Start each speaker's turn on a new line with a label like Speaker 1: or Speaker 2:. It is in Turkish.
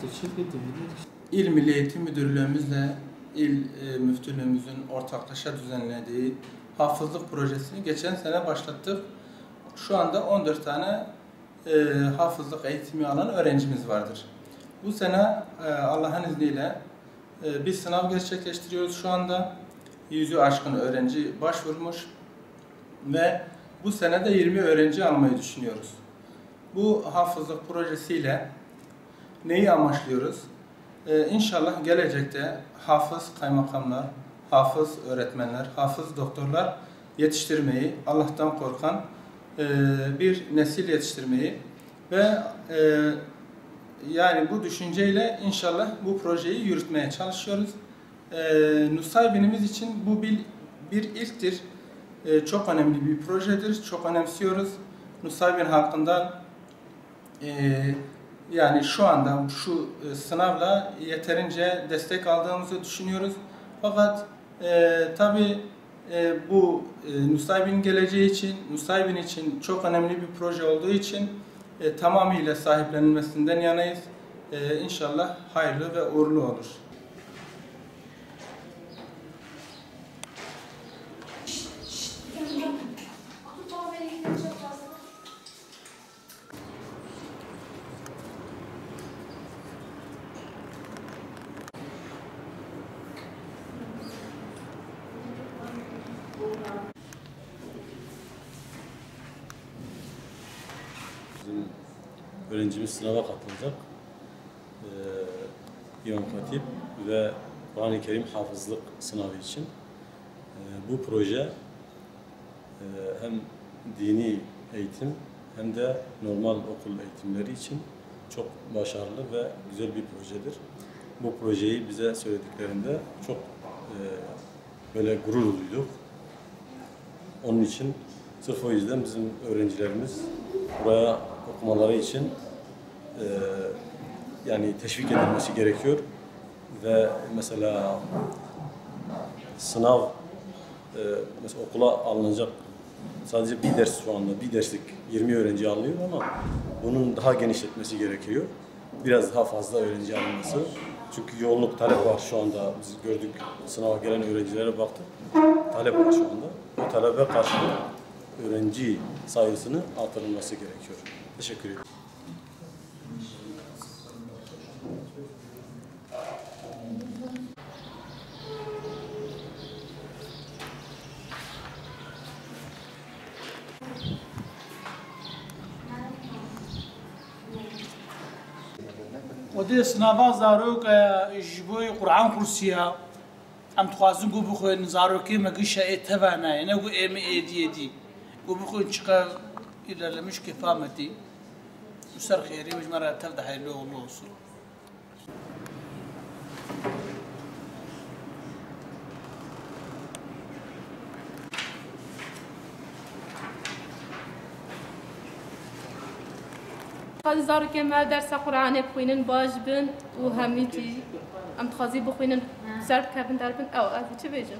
Speaker 1: Teşekkür ederim. İl Milli Eğitim Müdürlüğümüzle İl Müftülüğümüzün ortaklaşa düzenlediği hafızlık projesini geçen sene başlattık. Şu anda 14 tane hafızlık eğitimi alan öğrencimiz vardır. Bu sene Allah'ın izniyle bir sınav gerçekleştiriyoruz şu anda. 100'ü aşkın öğrenci başvurmuş ve bu sene de 20 öğrenci almayı düşünüyoruz. Bu hafızlık projesiyle neyi amaçlıyoruz? İnşallah gelecekte hafız kaymakamlar, hafız öğretmenler, hafız doktorlar yetiştirmeyi, Allah'tan korkan bir nesil yetiştirmeyi ve yani bu düşünceyle inşallah bu projeyi yürütmeye çalışıyoruz. Nusaybin'imiz için bu bir ilktir. Çok önemli bir projedir. Çok önemsiyoruz. Nusaybin halkından yani şu anda şu sınavla yeterince destek aldığımızı düşünüyoruz. Fakat tabii bu Nusaybin geleceği için, Nusaybin için çok önemli bir proje olduğu için tamamıyla sahiplenilmesinden yanayız. İnşallah hayırlı ve uğurlu olur.
Speaker 2: Bizim öğrencimiz sınava katılacak. İmam Hatip ve Kur'an-ı Kerim hafızlık sınavı için. Bu proje hem dini eğitim hem de normal okul eğitimleri için çok başarılı ve güzel bir projedir. Bu projeyi bize söylediklerinde çok böyle gurur duyduk. Onun için sırf o yüzden bizim öğrencilerimiz buraya okumaları için yani teşvik edilmesi gerekiyor ve mesela sınav mesela okula alınacak sadece bir ders şu anda bir derslik 20 öğrenci alınıyor ama bunun daha genişletmesi gerekiyor. Biraz daha fazla öğrenci alınması. Çünkü yoğunluk talep var şu anda. Biz gördük sınava gelen öğrencilere baktık. Talep var şu anda. Bu talebe karşı öğrenci sayısının artırılması gerekiyor. Teşekkür ederim.
Speaker 3: ودي سنافا زاروك جبوي قرآن كرسيا أم تخازن قو بخوين زاروكي ما قيشة إيه تبعنا يعني قو إيه مي إيه دي قو بخوين شكا إلا لمش كفامتي وسر خيري مش مرة تفضح له والله وصل
Speaker 4: خازي زارو كمال درس قرآن بخوينن باج بن وهميتي أم تخازي بخوينن سرب كابن دربن أو أذي تبيجن